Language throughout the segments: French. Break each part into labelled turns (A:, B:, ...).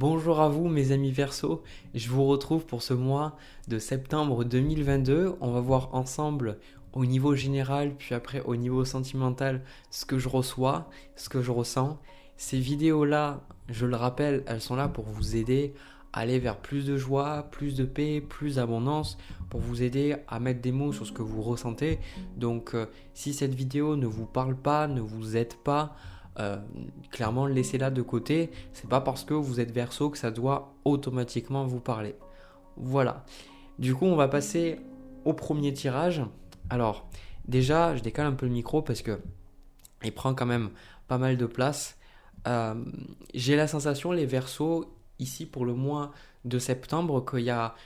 A: Bonjour à vous mes amis Verseau, je vous retrouve pour ce mois de septembre 2022. On va voir ensemble au niveau général puis après au niveau sentimental ce que je reçois, ce que je ressens. Ces vidéos-là, je le rappelle, elles sont là pour vous aider à aller vers plus de joie, plus de paix, plus d'abondance, pour vous aider à mettre des mots sur ce que vous ressentez. Donc si cette vidéo ne vous parle pas, ne vous aide pas, euh, clairement laissez-la de côté. C'est pas parce que vous êtes Verseau que ça doit automatiquement vous parler. Voilà. Du coup, on va passer au premier tirage. Alors, déjà, je décale un peu le micro parce que il prend quand même pas mal de place. Euh, j'ai la sensation, les Verseaux, ici pour le mois de septembre, qu'il y a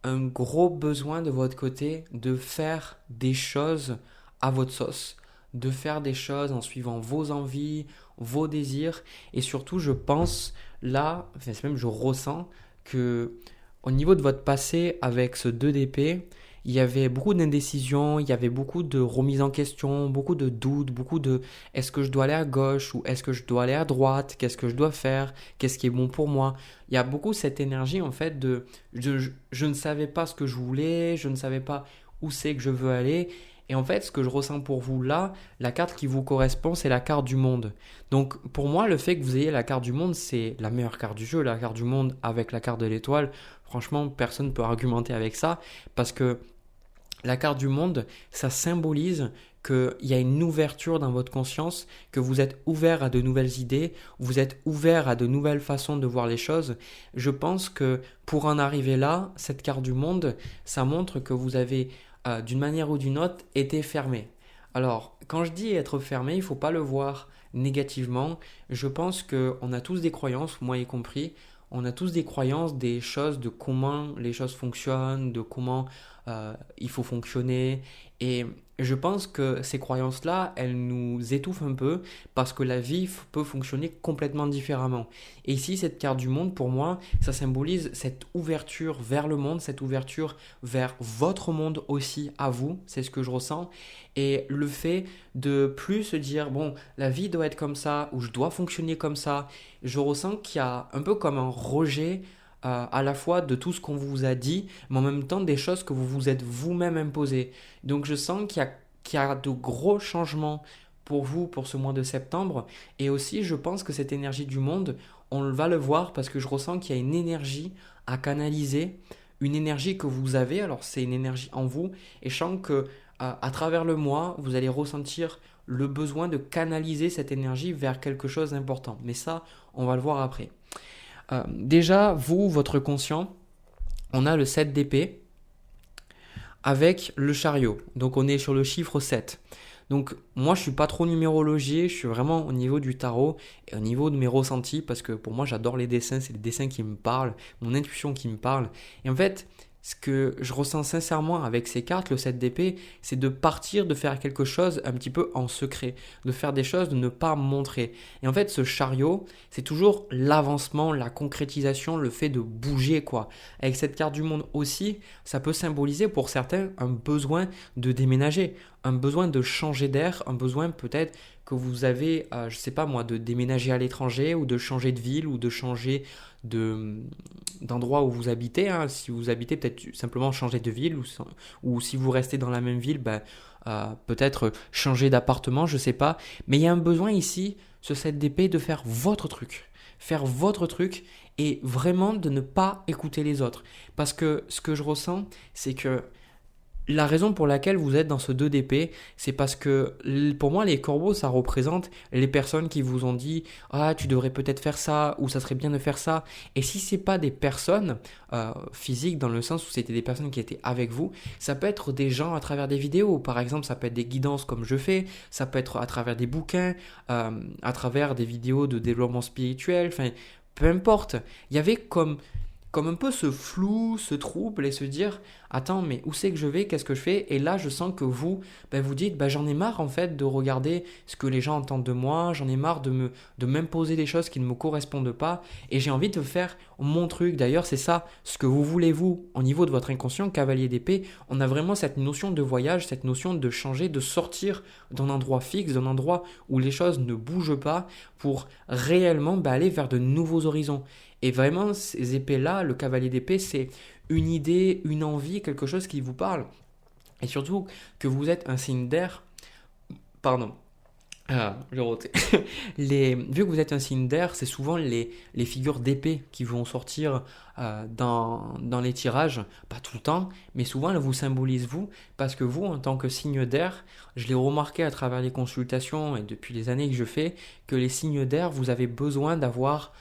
A: un gros besoin de votre côté de faire des choses à votre sauce, de faire des choses en suivant vos envies, vos désirs, et surtout je pense là, enfin c'est même je ressens que au niveau de votre passé avec ce 2 d'épée, il y avait beaucoup d'indécision, il y avait beaucoup de remise en question, beaucoup de doutes, beaucoup de est-ce que je dois aller à gauche ou est-ce que je dois aller à droite, qu'est-ce que je dois faire, qu'est-ce qui est bon pour moi. Il y a beaucoup cette énergie en fait de je ne savais pas ce que je voulais, je ne savais pas où c'est que je veux aller. Et en fait, ce que je ressens pour vous là, la carte qui vous correspond, c'est la carte du monde. Donc pour moi, le fait que vous ayez la carte du monde, c'est la meilleure carte du jeu, la carte du monde avec la carte de l'étoile. Franchement, personne ne peut argumenter avec ça parce que la carte du monde, ça symbolise qu'il y a une ouverture dans votre conscience, que vous êtes ouvert à de nouvelles idées, vous êtes ouvert à de nouvelles façons de voir les choses. Je pense que pour en arriver là, cette carte du monde, ça montre que vous avez, d'une manière ou d'une autre, été fermé. Alors, quand je dis être fermé, il ne faut pas le voir négativement. Je pense qu'on a tous des croyances, moi y compris. On a tous des croyances, des choses de comment les choses fonctionnent, de comment il faut fonctionner. Et je pense que ces croyances-là, elles nous étouffent un peu parce que la vie peut fonctionner complètement différemment. Et ici, cette carte du monde, pour moi, ça symbolise cette ouverture vers le monde, cette ouverture vers votre monde aussi à vous. C'est ce que je ressens. Et le fait de plus se dire, bon, la vie doit être comme ça ou je dois fonctionner comme ça, je ressens qu'il y a un peu comme un rejet à la fois de tout ce qu'on vous a dit, mais en même temps des choses que vous vous êtes vous-même imposées. Donc je sens qu'il y a de gros changements pour vous pour ce mois de septembre. Et aussi, je pense que cette énergie du monde, on va le voir parce que je ressens qu'il y a une énergie à canaliser, une énergie que vous avez. Alors c'est une énergie en vous. Et je sens que à travers le mois, vous allez ressentir le besoin de canaliser cette énergie vers quelque chose d'important. Mais ça, on va le voir après. Déjà, vous, votre conscient, on a le 7 d'épée avec le chariot. Donc on est sur le chiffre 7. Donc moi je suis pas trop numérologie, je suis vraiment au niveau du tarot et au niveau de mes ressentis parce que pour moi j'adore les dessins, c'est les dessins qui me parlent, mon intuition qui me parle. Et en fait, ce que je ressens sincèrement avec ces cartes, le 7 d'épée, c'est de partir, de faire quelque chose un petit peu en secret, de faire des choses, de ne pas montrer. Et en fait, ce chariot, c'est toujours l'avancement, la concrétisation, le fait de bouger, quoi. Avec cette carte du monde aussi, ça peut symboliser pour certains un besoin de déménager, un besoin de changer d'air, un besoin peut-être que vous avez, je sais pas moi, de déménager à l'étranger ou de changer de ville ou de changer d'endroit où vous habitez. Hein. Si vous habitez, peut-être simplement changer de ville ou si vous restez dans la même ville, peut-être changer d'appartement, je sais pas. Mais il y a un besoin ici, ce 7 d'épée, de faire votre truc. Faire votre truc et vraiment de ne pas écouter les autres. Parce que ce que je ressens, c'est que la raison pour laquelle vous êtes dans ce 2 d'épée, c'est parce que pour moi, les corbeaux, ça représente les personnes qui vous ont dit « Ah, tu devrais peut-être faire ça » ou « Ça serait bien de faire ça ». Et si ce n'est pas des personnes physiques, dans le sens où c'était des personnes qui étaient avec vous, ça peut être des gens à travers des vidéos. Par exemple, ça peut être des guidances comme je fais, ça peut être à travers des bouquins, à travers des vidéos de développement spirituel, enfin, peu importe. Il y avait comme un peu ce flou, ce trouble et se dire attends mais où c'est que je vais, qu'est-ce que je fais, et là je sens que vous vous dites j'en ai marre en fait de regarder ce que les gens entendent de moi, j'en ai marre de m'imposer des choses qui ne me correspondent pas et j'ai envie de faire mon truc. D'ailleurs c'est ça ce que vous voulez vous au niveau de votre inconscient cavalier d'épée. On a vraiment cette notion de voyage, cette notion de changer, de sortir d'un endroit fixe, d'un endroit où les choses ne bougent pas pour réellement aller vers de nouveaux horizons. Et vraiment, ces épées-là, le cavalier d'épée, c'est une idée, une envie, quelque chose qui vous parle. Et surtout que vous êtes un signe d'air. Pardon. Ah, j'ai roté. Vu que vous êtes un signe d'air, c'est souvent les figures d'épée qui vont sortir dans les tirages. Pas tout le temps, mais souvent elles vous symbolisent vous. Parce que vous, en tant que signe d'air, je l'ai remarqué à travers les consultations et depuis les années que je fais, que les signes d'air, vous avez besoin d'avoir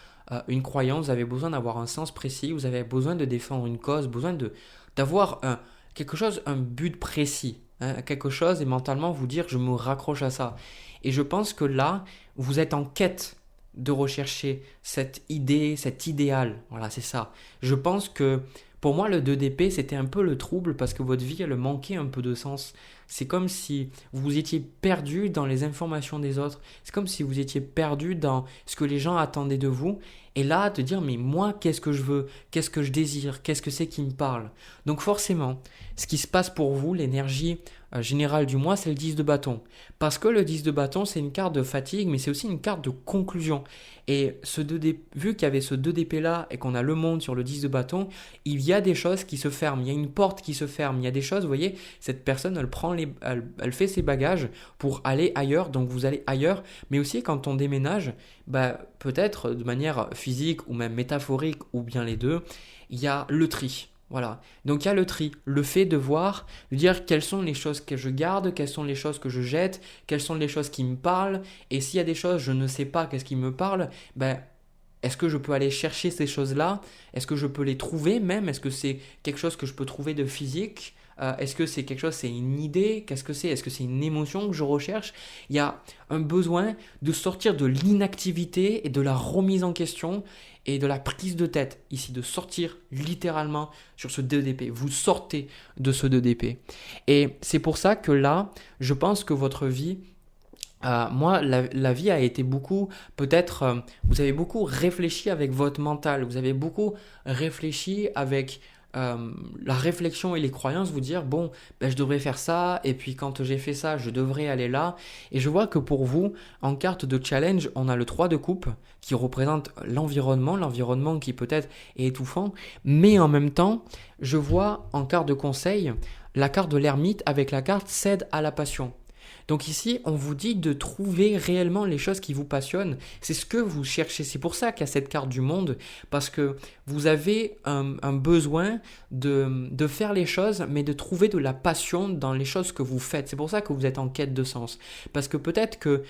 A: une croyance, vous avez besoin d'avoir un sens précis, vous avez besoin de défendre une cause, besoin d'avoir quelque chose, un but précis, hein, quelque chose et mentalement vous dire je me raccroche à ça. Et je pense que là, vous êtes en quête de rechercher cette idée, cet idéal. Voilà, c'est ça. Je pense que pour moi, le 2DP, c'était un peu le trouble parce que votre vie, elle manquait un peu de sens. C'est comme si vous étiez perdu dans les informations des autres. C'est comme si vous étiez perdu dans ce que les gens attendaient de vous. Et là, te dire, mais moi, qu'est-ce que je veux? Qu'est-ce que je désire? Qu'est-ce que c'est qui me parle? Donc forcément, ce qui se passe pour vous, l'énergie générale du mois, c'est le 10 de bâton. Parce que le 10 de bâton, c'est une carte de fatigue, mais c'est aussi une carte de conclusion. Et vu qu'il y avait ce 2DP là et qu'on a le monde sur le 10 de bâton, il y a des choses qui se ferment. Il y a une porte qui se ferme. Il y a des choses, vous voyez, cette personne, elle fait ses bagages pour aller ailleurs. Donc vous allez ailleurs. Mais aussi quand on déménage, peut-être de manière physique ou même métaphorique ou bien les deux, il y a le tri. Voilà. Donc il y a le tri, le fait de voir, de dire quelles sont les choses que je garde, quelles sont les choses que je jette, quelles sont les choses qui me parlent. Et s'il y a des choses, je ne sais pas qu'est-ce qui me parle, est-ce que je peux aller chercher ces choses-là? Est-ce que je peux les trouver même? Est-ce que c'est quelque chose que je peux trouver de physique? Est-ce que c'est quelque chose, c'est une idée? Qu'est-ce que c'est? Est-ce que c'est une émotion que je recherche? Il y a un besoin de sortir de l'inactivité et de la remise en question et de la prise de tête ici, de sortir littéralement sur ce 2DP. Vous sortez de ce 2DP. Et c'est pour ça que là, je pense que votre vie, moi, la vie a été beaucoup, peut-être, vous avez beaucoup réfléchi avec votre mental, vous avez beaucoup réfléchi avec la réflexion et les croyances, vous dire, bon, je devrais faire ça, et puis quand j'ai fait ça, je devrais aller là. Et je vois que pour vous, en carte de challenge, on a le 3 de coupe qui représente l'environnement qui peut-être est étouffant, mais en même temps, je vois en carte de conseil la carte de l'ermite avec la carte cède à la passion. Donc ici, on vous dit de trouver réellement les choses qui vous passionnent. C'est ce que vous cherchez. C'est pour ça qu'il y a cette carte du monde, parce que vous avez un besoin de faire les choses, mais de trouver de la passion dans les choses que vous faites. C'est pour ça que vous êtes en quête de sens. Parce que peut-être que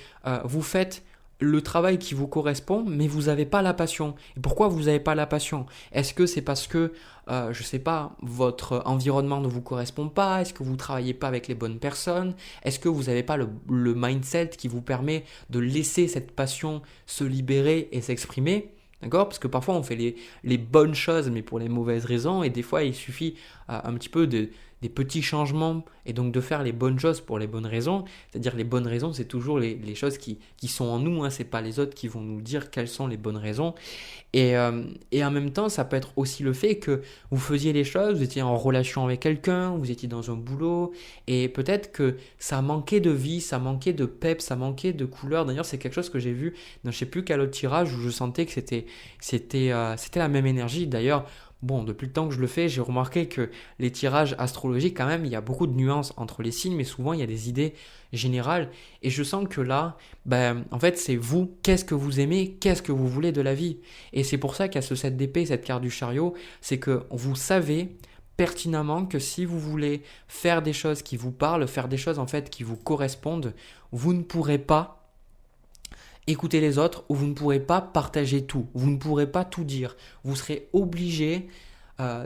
A: vous faites le travail qui vous correspond, mais vous n'avez pas la passion. Et pourquoi vous n'avez pas la passion? Est-ce que c'est parce que, je ne sais pas, votre environnement ne vous correspond pas? Est-ce que vous ne travaillez pas avec les bonnes personnes? Est-ce que vous n'avez pas le mindset qui vous permet de laisser cette passion se libérer et s'exprimer? D'accord? Parce que parfois on fait les bonnes choses, mais pour les mauvaises raisons, et des fois il suffit un petit peu des petits changements et donc de faire les bonnes choses pour les bonnes raisons. C'est-à-dire les bonnes raisons, c'est toujours les choses qui sont en nous, hein, c'est pas les autres qui vont nous dire quelles sont les bonnes raisons. Et en même temps, ça peut être aussi le fait que vous faisiez les choses, vous étiez en relation avec quelqu'un, vous étiez dans un boulot, et peut-être que ça manquait de vie, ça manquait de pep, ça manquait de couleur. D'ailleurs, c'est quelque chose que j'ai vu dans je sais plus quel autre tirage où je sentais que c'était la même énergie. D'ailleurs, bon, depuis le temps que je le fais, j'ai remarqué que les tirages astrologiques, quand même, il y a beaucoup de nuances entre les signes, mais souvent, il y a des idées générales. Et je sens que là, en fait, c'est vous, qu'est-ce que vous aimez, qu'est-ce que vous voulez de la vie. Et c'est pour ça qu'il y a ce 7 d'épée, cette carte du chariot, c'est que vous savez pertinemment que si vous voulez faire des choses qui vous parlent, faire des choses en fait qui vous correspondent, vous ne pourrez pas écouter les autres ou vous ne pourrez pas partager tout, vous ne pourrez pas tout dire. Vous serez obligé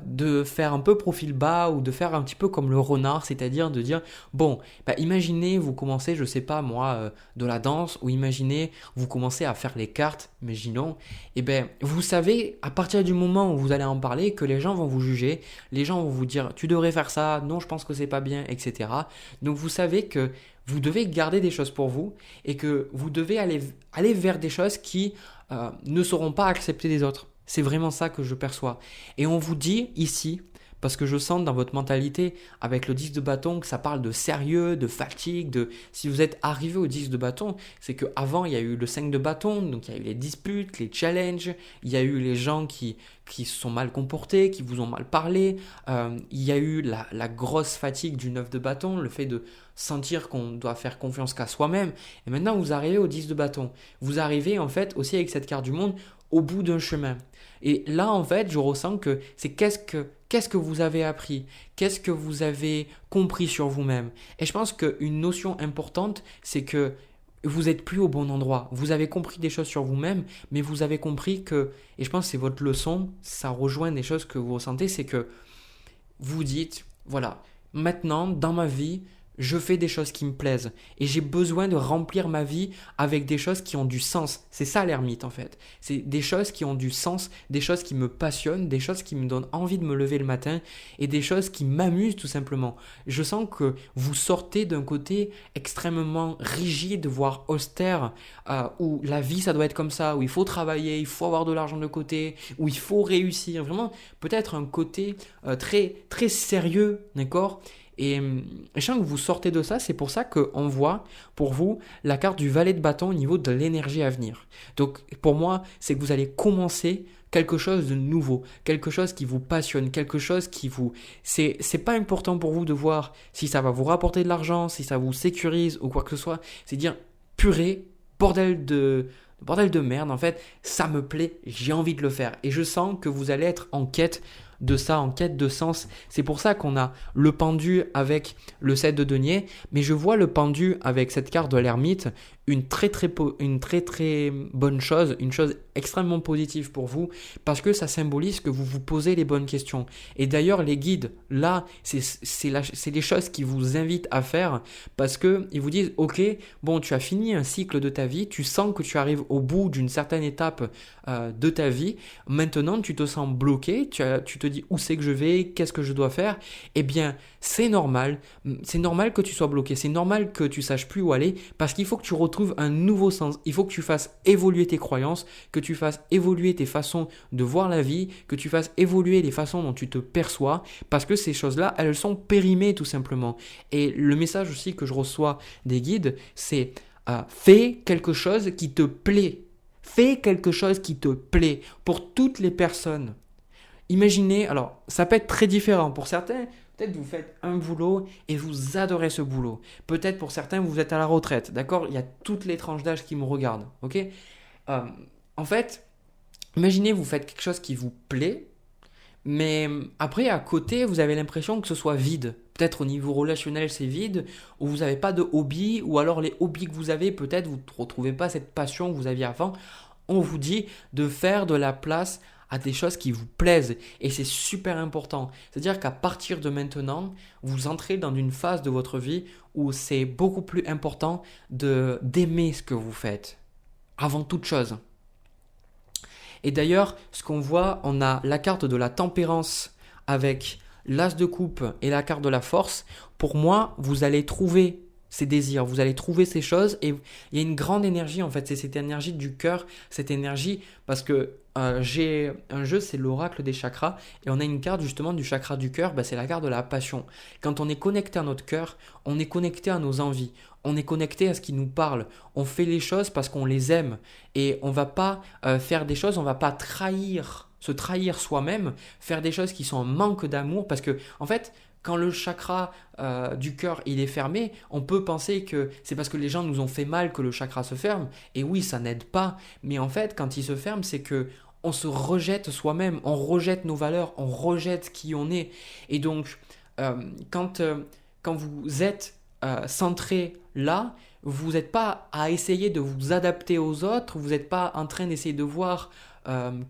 A: de faire un peu profil bas ou de faire un petit peu comme le renard, c'est-à-dire de dire, bon, imaginez vous commencez, je sais pas moi, de la danse, ou imaginez vous commencez à faire les cartes, imaginons, et vous savez à partir du moment où vous allez en parler que les gens vont vous juger, les gens vont vous dire, tu devrais faire ça, non je pense que c'est pas bien, etc. Donc vous savez que vous devez garder des choses pour vous et que vous devez aller vers des choses qui ne seront pas acceptées des autres. C'est vraiment ça que je perçois. Et on vous dit ici, parce que je sens dans votre mentalité avec le 10 de bâton que ça parle de sérieux, de fatigue, si vous êtes arrivé au 10 de bâton, c'est qu'avant il y a eu le 5 de bâton, donc il y a eu les disputes, les challenges, il y a eu les gens qui se sont mal comportés, qui vous ont mal parlé, il y a eu la grosse fatigue du 9 de bâton, le fait de sentir qu'on doit faire confiance qu'à soi-même, et maintenant vous arrivez au 10 de bâton. Vous arrivez en fait aussi avec cette carte du monde au bout d'un chemin. Et là, en fait, je ressens que c'est qu'est-ce que vous avez appris, qu'est-ce que vous avez compris sur vous-même. Et je pense qu'une notion importante, c'est que vous n'êtes plus au bon endroit. Vous avez compris des choses sur vous-même, mais vous avez compris que, et je pense que c'est votre leçon, ça rejoint des choses que vous ressentez, c'est que vous dites, voilà, maintenant, dans ma vie, je fais des choses qui me plaisent et j'ai besoin de remplir ma vie avec des choses qui ont du sens. C'est ça l'ermite en fait. C'est des choses qui ont du sens, des choses qui me passionnent, des choses qui me donnent envie de me lever le matin et des choses qui m'amusent tout simplement. Je sens que vous sortez d'un côté extrêmement rigide, voire austère, où la vie ça doit être comme ça, où il faut travailler, il faut avoir de l'argent de côté, où il faut réussir. Vraiment peut-être un côté très, très sérieux, d'accord ? Et je sens que vous sortez de ça, c'est pour ça qu'on voit pour vous la carte du valet de bâton au niveau de l'énergie à venir. Donc pour moi, c'est que vous allez commencer quelque chose de nouveau, quelque chose qui vous passionne, quelque chose qui vous... C'est pas important pour vous de voir si ça va vous rapporter de l'argent, si ça vous sécurise ou quoi que ce soit. C'est dire, purée, bordel de merde, en fait, ça me plaît, j'ai envie de le faire. Et je sens que vous allez être en quête de ça, en quête de sens. C'est pour ça qu'on a le pendu avec le 7 de denier, mais je vois le pendu avec cette carte de l'ermite, une très très bonne chose, une chose extrêmement positive pour vous, parce que ça symbolise que vous vous posez les bonnes questions. Et d'ailleurs, les guides, là, c'est les choses qu'ils vous invitent à faire, parce qu'ils vous disent, ok, bon, tu as fini un cycle de ta vie, tu sens que tu arrives au bout d'une certaine étape de ta vie, maintenant tu te sens bloqué, tu te dis où c'est que je vais, qu'est-ce que je dois faire, eh bien, c'est normal que tu sois bloqué, c'est normal que tu saches plus où aller, parce qu'il faut que tu retrouves un nouveau sens, il faut que tu fasses évoluer tes croyances, que tu fasses évoluer tes façons de voir la vie, que tu fasses évoluer les façons dont tu te perçois, parce que ces choses-là, elles sont périmées tout simplement. Et le message aussi que je reçois des guides, c'est fais quelque chose qui te plaît. Fais quelque chose qui te plaît pour toutes les personnes. Imaginez, alors ça peut être très différent pour certains. Peut-être vous faites un boulot et vous adorez ce boulot. Peut-être pour certains, vous êtes à la retraite. D'accord ? Il y a toutes les tranches d'âge qui me regardent. Ok ? En fait, imaginez, vous faites quelque chose qui vous plaît, mais après, à côté, vous avez l'impression que ce soit vide. Peut-être au niveau relationnel, c'est vide, ou vous n'avez pas de hobby, ou alors les hobbies que vous avez, peut-être vous ne retrouvez pas cette passion que vous aviez avant. On vous dit de faire de la place à des choses qui vous plaisent. Et c'est super important. C'est-à-dire qu'à partir de maintenant, vous entrez dans une phase de votre vie où c'est beaucoup plus important d'aimer ce que vous faites. Avant toute chose. Et d'ailleurs, ce qu'on voit, on a la carte de la tempérance avec l'as de coupe et la carte de la force. Pour moi, vous allez trouver ces désirs, vous allez trouver ces choses et il y a une grande énergie en fait, c'est cette énergie du cœur, cette énergie parce que j'ai un jeu, c'est l'oracle des chakras et on a une carte justement du chakra du cœur, c'est la carte de la passion. Quand on est connecté à notre cœur, on est connecté à nos envies, on est connecté à ce qui nous parle, on fait les choses parce qu'on les aime et on va pas faire des choses, on va pas se trahir soi-même, faire des choses qui sont en manque d'amour parce que en fait, quand le chakra du cœur il est fermé, on peut penser que c'est parce que les gens nous ont fait mal que le chakra se ferme. Et oui, ça n'aide pas. Mais en fait, quand il se ferme, c'est que on se rejette soi-même, on rejette nos valeurs, on rejette qui on est. Et donc, quand vous êtes centré là, vous n'êtes pas à essayer de vous adapter aux autres, vous n'êtes pas en train d'essayer de voir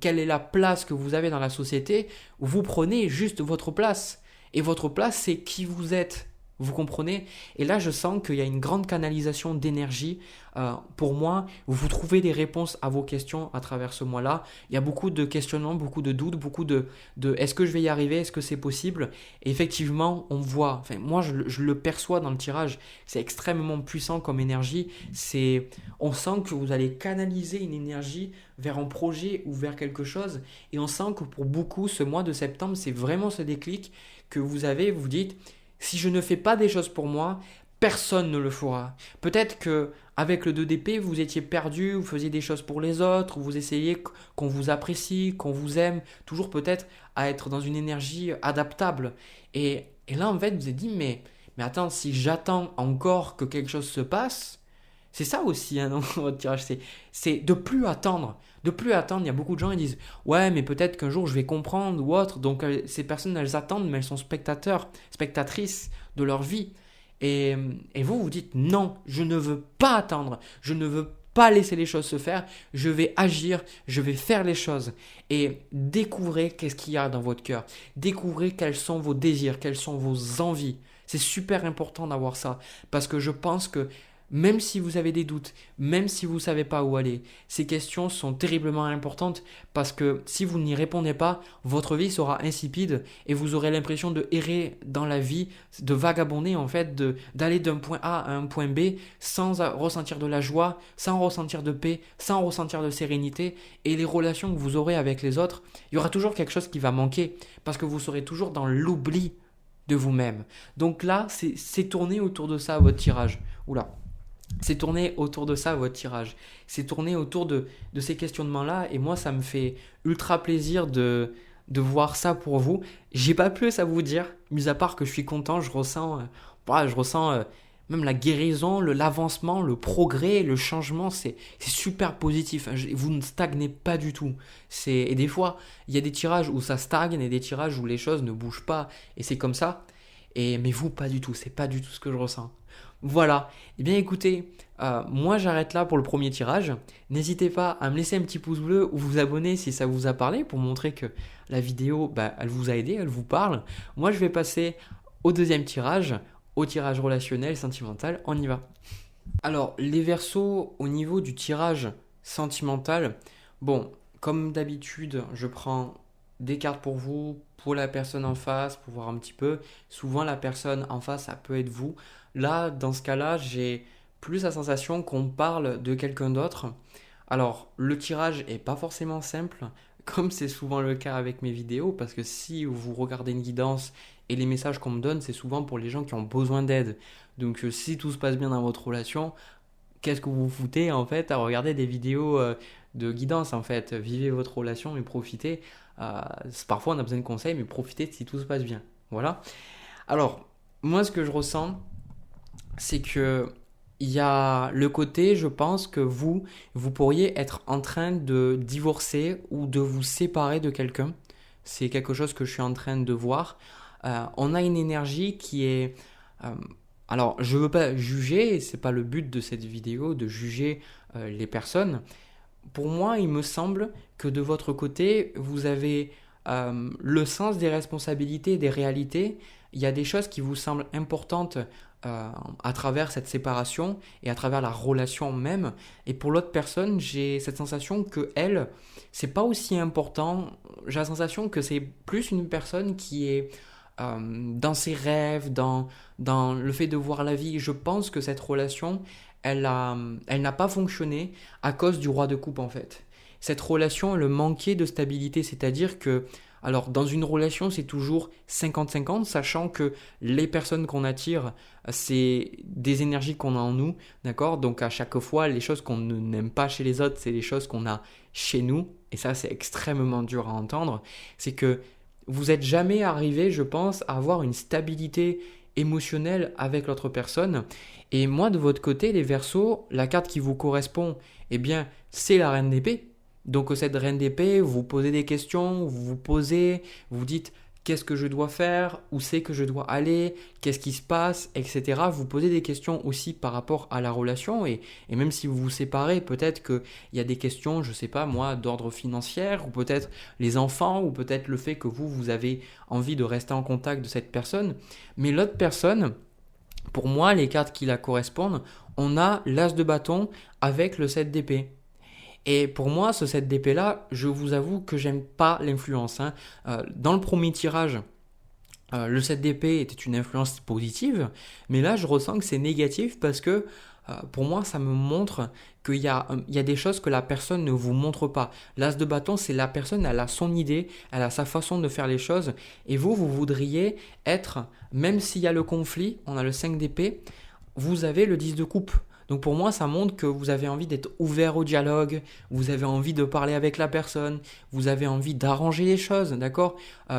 A: quelle est la place que vous avez dans la société. Vous prenez juste votre place. Et votre place, c'est qui vous êtes. Vous comprenez? Et là, je sens qu'il y a une grande canalisation d'énergie. Pour moi, vous trouvez des réponses à vos questions à travers ce mois-là. Il y a beaucoup de questionnements, beaucoup de doutes, beaucoup de est-ce que je vais y arriver? Est-ce que c'est possible? Et effectivement, on voit, enfin, moi, je le perçois dans le tirage. C'est extrêmement puissant comme énergie. On sent que vous allez canaliser une énergie vers un projet ou vers quelque chose. Et on sent que pour beaucoup, ce mois de septembre, c'est vraiment ce déclic que vous avez. Vous dites, si je ne fais pas des choses pour moi, personne ne le fera. Peut-être que avec le 2 d'épée, vous étiez perdu, vous faisiez des choses pour les autres, vous essayez qu'on vous apprécie, qu'on vous aime, toujours peut-être à être dans une énergie adaptable. Et là, en fait, vous vous êtes dit, mais attends, si j'attends encore que quelque chose se passe, c'est ça aussi hein, dans votre tirage, c'est de plus attendre. De plus attendre, il y a beaucoup de gens qui disent ouais, mais peut-être qu'un jour je vais comprendre ou autre. Donc ces personnes, elles attendent, mais elles sont spectateurs, spectatrices de leur vie. Et vous, vous dites non, je ne veux pas attendre, je ne veux pas laisser les choses se faire, je vais agir, je vais faire les choses. Et découvrez qu'est-ce qu'il y a dans votre cœur, découvrez quels sont vos désirs, quelles sont vos envies. C'est super important d'avoir ça, parce que je pense que même si vous avez des doutes, même si vous ne savez pas où aller, ces questions sont terriblement importantes parce que si vous n'y répondez pas, votre vie sera insipide et vous aurez l'impression de errer dans la vie, de vagabonder en fait, d'aller d'un point A à un point B sans ressentir de la joie, sans ressentir de paix, sans ressentir de sérénité. Et les relations que vous aurez avec les autres, il y aura toujours quelque chose qui va manquer parce que vous serez toujours dans l'oubli de vous-même. Donc là, c'est tourné autour de ça votre tirage. Oula. C'est tourné autour de ça votre tirage. C'est tourné autour de ces questionnements-là. Et moi, ça me fait ultra plaisir de voir ça pour vous. J'ai pas plus à vous dire, mis à part que je suis content. Je ressens même la guérison, l'avancement, le progrès, le changement. C'est super positif. Vous ne stagnez pas du tout. Et des fois, il y a des tirages où ça stagne et des tirages où les choses ne bougent pas. Et c'est comme ça. Mais vous, pas du tout. C'est pas du tout ce que je ressens. Voilà, eh bien écoutez, moi j'arrête là pour le premier tirage. N'hésitez pas à me laisser un petit pouce bleu ou vous abonner si ça vous a parlé pour montrer que la vidéo, elle vous a aidé, elle vous parle. Moi je vais passer au deuxième tirage, au tirage relationnel, sentimental, on y va. Alors les Verseaux, au niveau du tirage sentimental, bon, comme d'habitude, je prends des cartes pour vous, pour la personne en face, pour voir un petit peu. Souvent la personne en face, ça peut être vous. Là, dans ce cas-là, j'ai plus la sensation qu'on parle de quelqu'un d'autre. Alors, le tirage est pas forcément simple, comme c'est souvent le cas avec mes vidéos, parce que si vous regardez une guidance et les messages qu'on me donne, c'est souvent pour les gens qui ont besoin d'aide. Donc, si tout se passe bien dans votre relation, qu'est-ce que vous vous foutez en fait à regarder des vidéos de guidance en fait? Vivez votre relation et profitez. Parfois, on a besoin de conseils, mais profitez si tout se passe bien. Voilà. Alors, moi, ce que je ressens, c'est que il y a le côté, je pense que vous pourriez être en train de divorcer ou de vous séparer de quelqu'un. C'est quelque chose que je suis en train de voir. On a une énergie qui est... alors, je ne veux pas juger, ce n'est pas le but de cette vidéo, de juger les personnes. Pour moi, il me semble que de votre côté, vous avez le sens des responsabilités et des réalités. Il y a des choses qui vous semblent importantes à travers cette séparation et à travers la relation même. Et pour l'autre personne, j'ai cette sensation que elle, c'est pas aussi important. J'ai la sensation que c'est plus une personne qui est dans ses rêves, dans le fait de voir la vie. Je pense que cette relation, elle n'a pas fonctionné à cause du roi de coupe en fait. Cette relation, elle manquait de stabilité, c'est-à-dire que alors, dans une relation, c'est toujours 50-50, sachant que les personnes qu'on attire, c'est des énergies qu'on a en nous, d'accord? Donc, à chaque fois, les choses qu'on n'aime pas chez les autres, c'est les choses qu'on a chez nous. Et ça, c'est extrêmement dur à entendre. C'est que vous n'êtes jamais arrivé, je pense, à avoir une stabilité émotionnelle avec l'autre personne. Et moi, de votre côté, les Verseaux, la carte qui vous correspond, eh bien, c'est la Reine d'épée. Donc cette reine d'épée, vous posez des questions, vous vous dites qu'est-ce que je dois faire, où c'est que je dois aller, qu'est-ce qui se passe, etc. Vous posez des questions aussi par rapport à la relation et même si vous vous séparez, peut-être qu'il y a des questions, je ne sais pas moi, d'ordre financier ou peut-être les enfants ou peut-être le fait que vous avez envie de rester en contact de cette personne. Mais l'autre personne, Pour moi, les cartes qui la correspondent, on a l'as de bâton avec le 7 d'épée. Et pour moi, ce 7 d'épée-là, je vous avoue que j'aime pas l'influence, hein. Dans le premier tirage, le 7 d'épée était une influence positive, mais là, je ressens que c'est négatif parce que pour moi, ça me montre qu'il y a des choses que la personne ne vous montre pas. L'as de bâton, c'est la personne, elle a son idée, elle a sa façon de faire les choses, et vous voudriez être, même s'il y a le conflit, on a le 5 d'épée, vous avez le 10 de coupe. Donc pour moi, ça montre que vous avez envie d'être ouvert au dialogue, vous avez envie de parler avec la personne, vous avez envie d'arranger les choses, d'accord.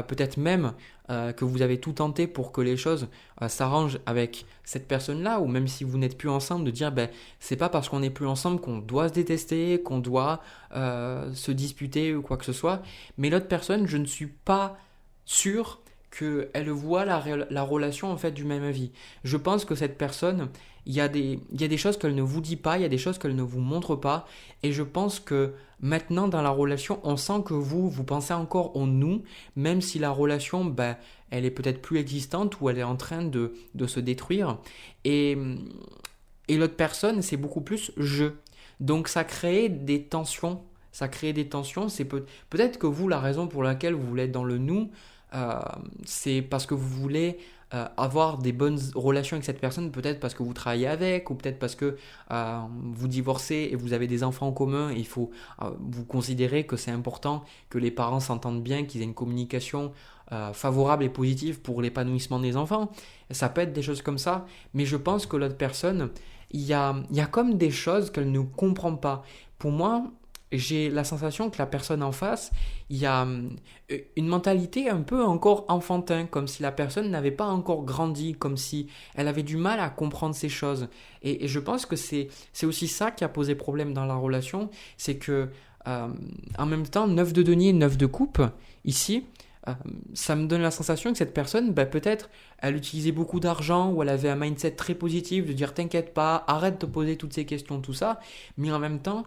A: Peut-être même que vous avez tout tenté pour que les choses s'arrangent avec cette personne-là, ou même si vous n'êtes plus ensemble, de dire ben c'est pas parce qu'on n'est plus ensemble qu'on doit se détester, qu'on doit se disputer ou quoi que ce soit. Mais l'autre personne, je ne suis pas sûr qu'elle voit la relation en fait du même avis. Je pense que cette personne, il y a des choses qu'elle ne vous dit pas, il y a des choses qu'elle ne vous montre pas, et je pense que maintenant dans la relation, on sent que vous pensez encore au nous, même si la relation, ben, elle est peut-être plus existante ou elle est en train de se détruire, et, et l'autre personne, c'est beaucoup plus je. Donc ça crée des tensions, c'est peut-être que vous, la raison pour laquelle vous voulez être dans le nous, euh, c'est parce que vous voulez avoir des bonnes relations avec cette personne, peut-être parce que vous travaillez avec, ou peut-être parce que vous divorcez et vous avez des enfants en commun, et il faut vous considérer que c'est important que les parents s'entendent bien, qu'ils aient une communication favorable et positive pour l'épanouissement des enfants. Ça peut être des choses comme ça, mais je pense que l'autre personne, il y a comme des choses qu'elle ne comprend pas. Pour moi, j'ai la sensation que la personne en face, il y a une mentalité un peu encore enfantin, comme si la personne n'avait pas encore grandi, comme si elle avait du mal à comprendre ces choses. Et je pense que c'est aussi ça qui a posé problème dans la relation, c'est que en même temps, 9 de denier, 9 de coupe, ici, ça me donne la sensation que cette personne, ben, peut-être, elle utilisait beaucoup d'argent ou elle avait un mindset très positif de dire t'inquiète pas, arrête de te poser toutes ces questions, tout ça, mais en même temps,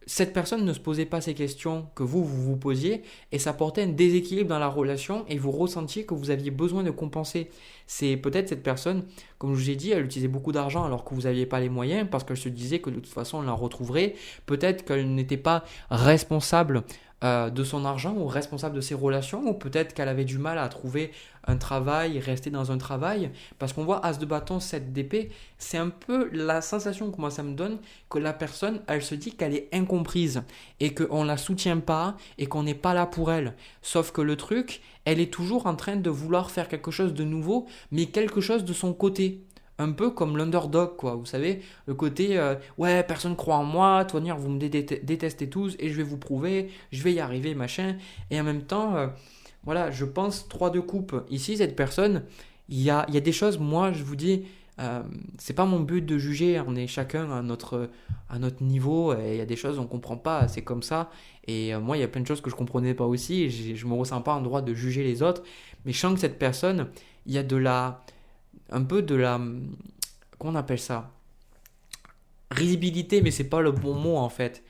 A: cette personne ne se posait pas ces questions que vous posiez, et ça portait un déséquilibre dans la relation et vous ressentiez que vous aviez besoin de compenser. C'est peut-être cette personne, comme je vous ai dit, elle utilisait beaucoup d'argent alors que vous n'aviez pas les moyens parce qu'elle se disait que de toute façon on la retrouverait. Peut-être qu'elle n'était pas responsable de son argent ou responsable de ses relations, ou peut-être qu'elle avait du mal à trouver un travail, rester dans un travail, parce qu'on voit As de bâton, 7 d'épée, c'est un peu la sensation que moi ça me donne, que la personne, elle se dit qu'elle est incomprise, et qu'on ne la soutient pas, et qu'on n'est pas là pour elle. Sauf que le truc, elle est toujours en train de vouloir faire quelque chose de nouveau, mais quelque chose de son côté. Un peu comme l'underdog, quoi. Vous savez, le côté ouais, personne croit en moi, vous me détestez tous et je vais vous prouver, je vais y arriver, machin. Et en même temps, voilà, je pense 3 de coupe. Ici, cette personne, il y a des choses, moi, je vous dis, c'est pas mon but de juger, on est chacun à notre niveau, et il y a des choses on comprend pas, c'est comme ça. Et moi, il y a plein de choses que je comprenais pas aussi, et je me ressens pas en droit de juger les autres, mais je sens que cette personne, il y a un peu de la, comment on appelle ça, risibilité, mais c'est pas le bon mot en fait,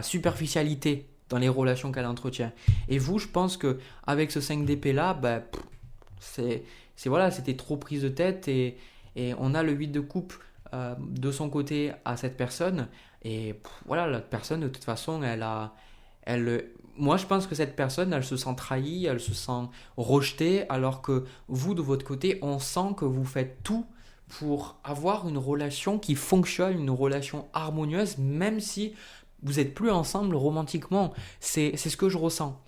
A: superficialité dans les relations qu'elle entretient. Et vous, je pense que avec ce 5 d'épée là, bah, voilà, c'était trop prise de tête, et on a le 8 de coupe de son côté à cette personne, et voilà, la personne de toute façon, moi, je pense que cette personne, elle se sent trahie, elle se sent rejetée, alors que vous, de votre côté, on sent que vous faites tout pour avoir une relation qui fonctionne, une relation harmonieuse, même si vous n'êtes plus ensemble romantiquement. C'est ce que je ressens.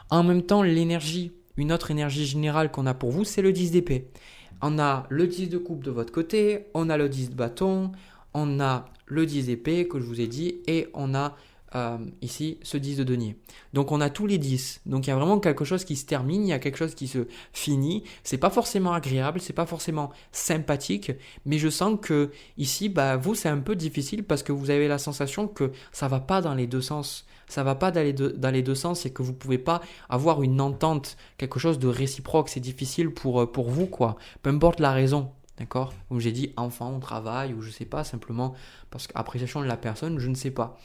A: En même temps, une autre énergie générale qu'on a pour vous, c'est le 10 d'épée. On a le 10 de coupe de votre côté, on a le 10 de bâton, on a le 10 d'épée que je vous ai dit, et on a ici ce 10 de denier. Donc on a tous les 10. Donc il y a vraiment quelque chose qui se termine, il y a quelque chose qui se finit. C'est pas forcément agréable, c'est pas forcément sympathique, mais je sens que ici, bah, vous, c'est un peu difficile parce que vous avez la sensation que ça va pas dans les deux sens. Ça va pas dans les deux sens, et que vous pouvez pas avoir une entente, quelque chose de réciproque. C'est difficile pour vous, quoi. Peu importe la raison. D'accord? Comme j'ai dit, enfant, travail, ou je sais pas, simplement parce qu'appréciation de la personne, je ne sais pas.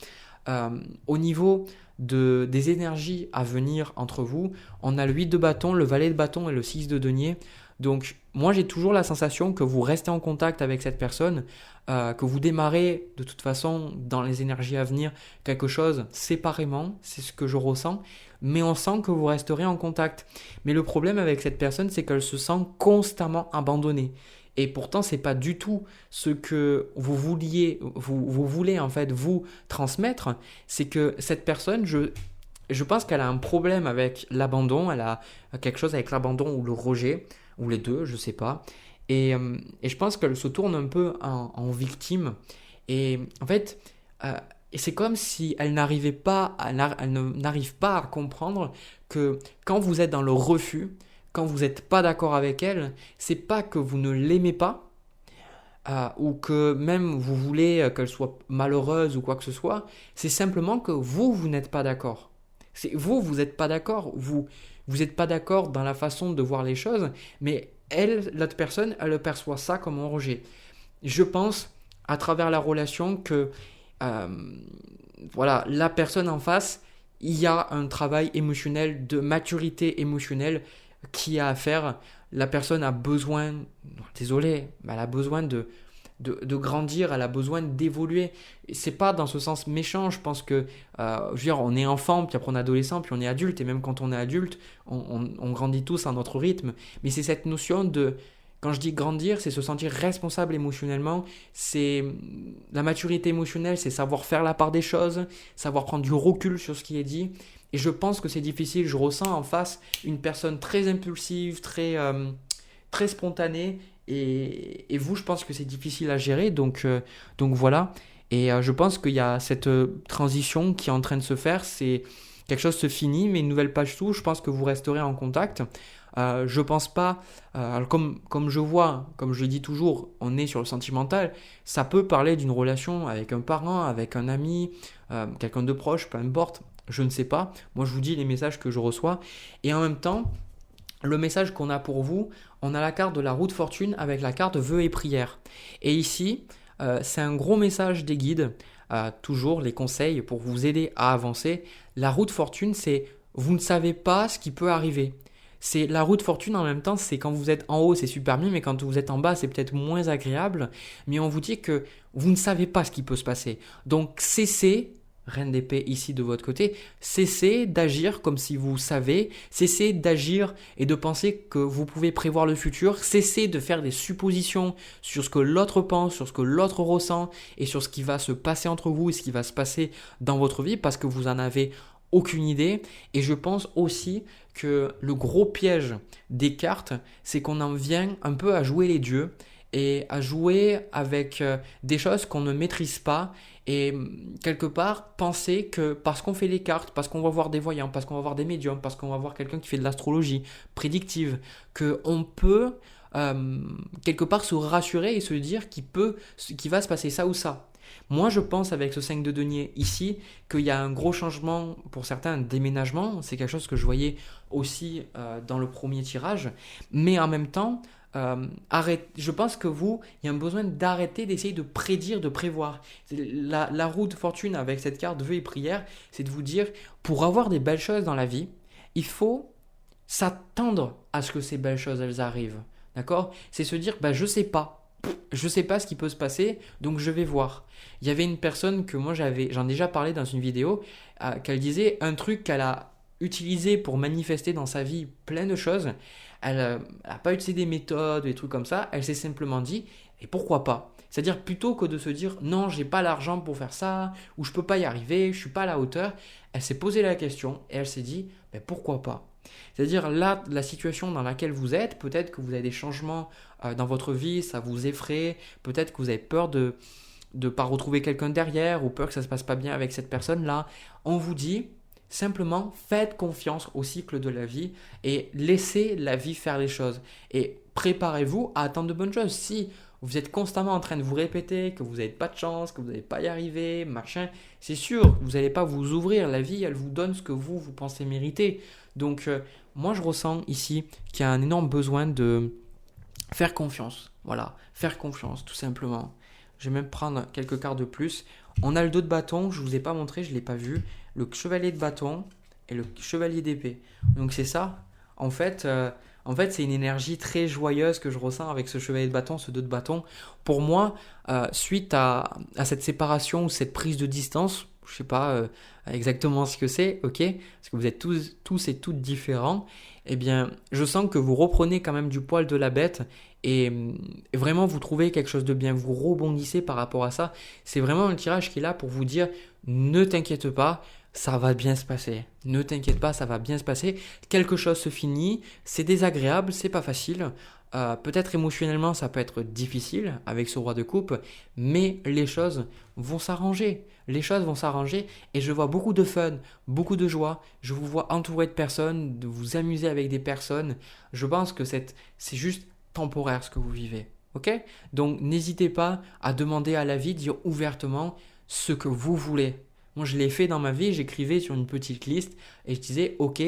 A: au niveau des énergies à venir entre vous, on a le 8 de bâton, le valet de bâton et le 6 de denier. Donc moi j'ai toujours la sensation que vous restez en contact avec cette personne, que vous démarrez de toute façon dans les énergies à venir quelque chose séparément, c'est ce que je ressens, mais on sent que vous resterez en contact. Mais le problème avec cette personne, c'est qu'elle se sent constamment abandonnée. Et pourtant, c'est pas du tout ce que vous voulez en fait vous transmettre. C'est que cette personne, je pense qu'elle a un problème avec l'abandon, elle a quelque chose avec l'abandon ou le rejet, ou les deux, je sais pas. Et je pense qu'elle se tourne un peu en victime. Et en fait, et c'est comme si elle n'arrive pas à comprendre que quand vous êtes dans le refus, quand vous n'êtes pas d'accord avec elle, c'est pas que vous ne l'aimez pas, ou que même vous voulez qu'elle soit malheureuse ou quoi que ce soit, c'est simplement que vous n'êtes pas d'accord. C'est vous n'êtes pas d'accord, vous n'êtes pas d'accord dans la façon de voir les choses, mais elle, l'autre personne, elle perçoit ça comme un rejet. Je pense, à travers la relation, que voilà, la personne en face, il y a un travail émotionnel, de maturité émotionnelle qui a à faire. La personne a besoin, désolé, mais elle a besoin de grandir, elle a besoin d'évoluer. Et c'est pas dans ce sens méchant, je pense que, je veux dire, on est enfant, puis après on est adolescent, puis on est adulte, et même quand on est adulte, on grandit tous à notre rythme. Mais c'est cette notion de, quand je dis grandir, c'est se sentir responsable émotionnellement, c'est la maturité émotionnelle, c'est savoir faire la part des choses, savoir prendre du recul sur ce qui est dit. Et je pense que c'est difficile, je ressens en face une personne très impulsive, très spontanée, et vous, je pense que c'est difficile à gérer, donc voilà. Et je pense qu'il y a cette transition qui est en train de se faire, c'est quelque chose se finit, mais une nouvelle page s'ouvre, je pense que vous resterez en contact. Je pense pas, comme je vois, comme je le dis toujours, on est sur le sentimental, ça peut parler d'une relation avec un parent, avec un ami, quelqu'un de proche, peu importe, je ne sais pas. Moi, je vous dis les messages que je reçois. Et en même temps, le message qu'on a pour vous, on a la carte de la roue de fortune avec la carte vœux et prières. Et ici, c'est un gros message des guides, toujours les conseils pour vous aider à avancer. La roue de fortune, c'est vous ne savez pas ce qui peut arriver. C'est la roue de fortune en même temps, c'est quand vous êtes en haut, c'est super bien, mais quand vous êtes en bas, c'est peut-être moins agréable. Mais on vous dit que vous ne savez pas ce qui peut se passer. Donc cessez, reine d'épée ici de votre côté, cessez d'agir comme si vous savez, cessez d'agir et de penser que vous pouvez prévoir le futur, cessez de faire des suppositions sur ce que l'autre pense, sur ce que l'autre ressent et sur ce qui va se passer entre vous et ce qui va se passer dans votre vie parce que vous en avez aucune idée. Et je pense aussi que le gros piège des cartes, c'est qu'on en vient un peu à jouer les dieux et à jouer avec des choses qu'on ne maîtrise pas et quelque part penser que parce qu'on fait les cartes, parce qu'on va voir des voyants, parce qu'on va voir des médiums, parce qu'on va voir quelqu'un qui fait de l'astrologie prédictive, qu'on peut quelque part se rassurer et se dire qu'il va se passer ça ou ça. Moi, je pense avec ce 5 de denier ici qu'il y a un gros changement, pour certains, un déménagement. C'est quelque chose que je voyais aussi dans le premier tirage. Mais en même temps, je pense que il y a un besoin d'arrêter d'essayer de prédire, de prévoir. La roue de fortune avec cette carte vœux et prières, c'est de vous dire, pour avoir des belles choses dans la vie, il faut s'attendre à ce que ces belles choses, elles arrivent. D'accord ? C'est se dire, je sais pas. Je sais pas ce qui peut se passer, donc je vais voir. Il y avait une personne que moi j'en ai déjà parlé dans une vidéo, qu'elle disait un truc qu'elle a utilisé pour manifester dans sa vie plein de choses. Elle n'a pas utilisé des méthodes, des trucs comme ça. Elle s'est simplement dit, et pourquoi pas ? C'est-à-dire plutôt que de se dire non, j'ai pas l'argent pour faire ça, ou je peux pas y arriver, je suis pas à la hauteur. Elle s'est posé la question et elle s'est dit, pourquoi pas ? C'est-à-dire là, la situation dans laquelle vous êtes, peut-être que vous avez des changements dans votre vie, ça vous effraie, peut-être que vous avez peur de ne pas retrouver quelqu'un derrière ou peur que ça ne se passe pas bien avec cette personne-là. On vous dit simplement faites confiance au cycle de la vie et laissez la vie faire les choses. Et préparez-vous à attendre de bonnes choses. Si vous êtes constamment en train de vous répéter que vous n'avez pas de chance, que vous n'allez pas y arriver, machin, c'est sûr, vous n'allez pas vous ouvrir. La vie, elle vous donne ce que vous pensez mériter. Donc, moi, je ressens ici qu'il y a un énorme besoin de faire confiance. Voilà, faire confiance, tout simplement. Je vais même prendre quelques cartes de plus. On a le dos de bâton, je ne vous ai pas montré, je ne l'ai pas vu. Le chevalier de bâton et le chevalier d'épée. Donc c'est ça. En fait, c'est une énergie très joyeuse que je ressens avec ce chevalier de bâton, ce dos de bâton. Pour moi, suite à cette séparation ou cette prise de distance, je ne sais pas exactement ce que c'est, ok, parce que vous êtes tous et toutes différents, eh bien, je sens que vous reprenez quand même du poil de la bête et vraiment vous trouvez quelque chose de bien, vous rebondissez par rapport à ça. C'est vraiment un tirage qui est là pour vous dire, ne t'inquiète pas, ça va bien se passer. Ne t'inquiète pas, ça va bien se passer. Quelque chose se finit, c'est désagréable, c'est pas facile. Peut-être émotionnellement, ça peut être difficile avec ce roi de coupe, mais les choses vont s'arranger. Les choses vont s'arranger et je vois beaucoup de fun, beaucoup de joie. Je vous vois entouré de personnes, de vous amuser avec des personnes. Je pense que c'est juste temporaire ce que vous vivez. Ok? Donc n'hésitez pas à demander à la vie, dire ouvertement ce que vous voulez. Moi, je l'ai fait dans ma vie, j'écrivais sur une petite liste et je disais, ok,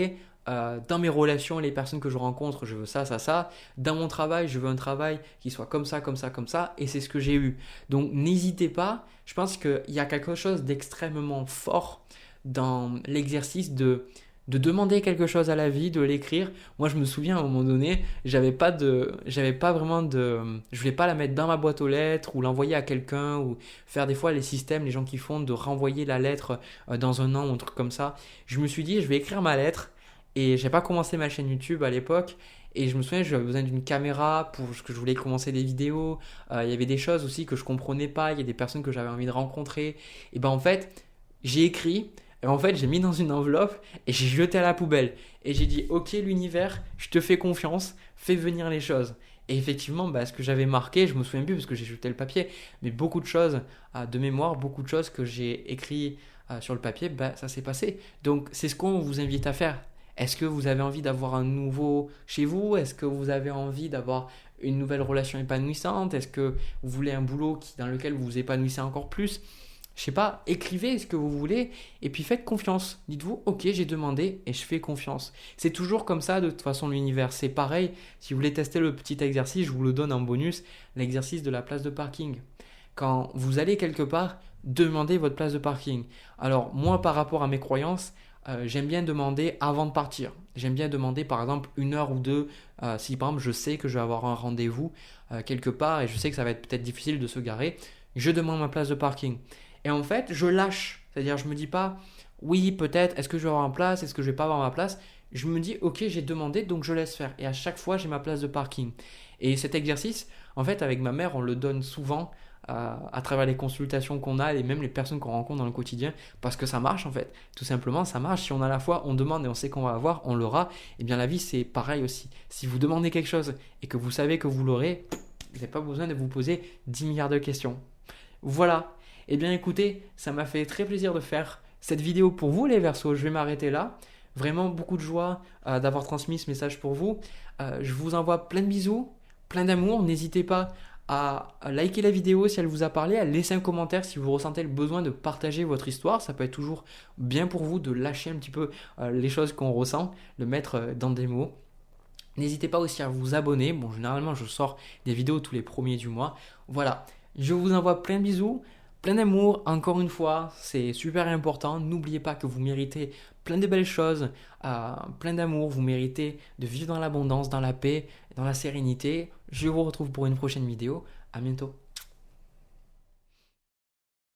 A: dans mes relations, les personnes que je rencontre, je veux ça, ça, ça. Dans mon travail, je veux un travail qui soit comme ça, comme ça, comme ça. Et c'est ce que j'ai eu. Donc, n'hésitez pas. Je pense qu'il y a quelque chose d'extrêmement fort dans l'exercice de demander quelque chose à la vie, de l'écrire. Moi, je me souviens à un moment donné, j'avais pas vraiment je voulais pas la mettre dans ma boîte aux lettres ou l'envoyer à quelqu'un ou faire des fois les systèmes, les gens qui font de renvoyer la lettre dans un an ou un truc comme ça. Je me suis dit, je vais écrire ma lettre et j'ai pas commencé ma chaîne YouTube à l'époque. Et je me souviens, j'avais besoin d'une caméra pour que je voulais commencer des vidéos. Il y avait des choses aussi que je comprenais pas. Il y a des personnes que j'avais envie de rencontrer. Et ben en fait, j'ai écrit. Et en fait, j'ai mis dans une enveloppe et j'ai jeté à la poubelle. Et j'ai dit, ok l'univers, je te fais confiance, fais venir les choses. Et effectivement, ce que j'avais marqué, je me souviens plus parce que j'ai jeté le papier, mais beaucoup de choses de mémoire, beaucoup de choses que j'ai écrit sur le papier, ça s'est passé. Donc c'est ce qu'on vous invite à faire. Est-ce que vous avez envie d'avoir un nouveau chez vous? Est-ce que vous avez envie d'avoir une nouvelle relation épanouissante? Est-ce que vous voulez un boulot dans lequel vous vous épanouissez encore plus? Je sais pas, écrivez ce que vous voulez et puis faites confiance. Dites-vous, ok, j'ai demandé et je fais confiance. C'est toujours comme ça de toute façon l'univers. C'est pareil, si vous voulez tester le petit exercice, je vous le donne en bonus, l'exercice de la place de parking. Quand vous allez quelque part, demandez votre place de parking. Alors moi, par rapport à mes croyances, j'aime bien demander avant de partir. J'aime bien demander par exemple 1 heure ou 2, si par exemple je sais que je vais avoir un rendez-vous quelque part et je sais que ça va être peut-être difficile de se garer, je demande ma place de parking. Et en fait, je lâche. C'est-à-dire, je me dis pas, oui, peut-être, est-ce que je vais avoir ma place, est-ce que je vais pas avoir ma place. Je me dis, ok, j'ai demandé, donc je laisse faire. Et à chaque fois, j'ai ma place de parking. Et cet exercice, en fait, avec ma mère, on le donne souvent à travers les consultations qu'on a et même les personnes qu'on rencontre dans le quotidien, parce que ça marche en fait. Tout simplement, ça marche. Si on a la foi, on demande et on sait qu'on va avoir, on l'aura. Et bien la vie, c'est pareil aussi. Si vous demandez quelque chose et que vous savez que vous l'aurez, vous n'avez pas besoin de vous poser 10 milliards de questions. Voilà. Eh bien écoutez, ça m'a fait très plaisir de faire cette vidéo pour vous les Verseaux. Je vais m'arrêter là. Vraiment beaucoup de joie d'avoir transmis ce message pour vous. Je vous envoie plein de bisous, plein d'amour. N'hésitez pas à liker la vidéo si elle vous a parlé, à laisser un commentaire si vous ressentez le besoin de partager votre histoire. Ça peut être toujours bien pour vous de lâcher un petit peu les choses qu'on ressent, le mettre dans des mots. N'hésitez pas aussi à vous abonner. Bon, généralement, je sors des vidéos tous les premiers du mois. Voilà, je vous envoie plein de bisous. Plein d'amour, encore une fois, c'est super important. N'oubliez pas que vous méritez plein de belles choses, plein d'amour. Vous méritez de vivre dans l'abondance, dans la paix, dans la sérénité. Je vous retrouve pour une prochaine vidéo. À bientôt.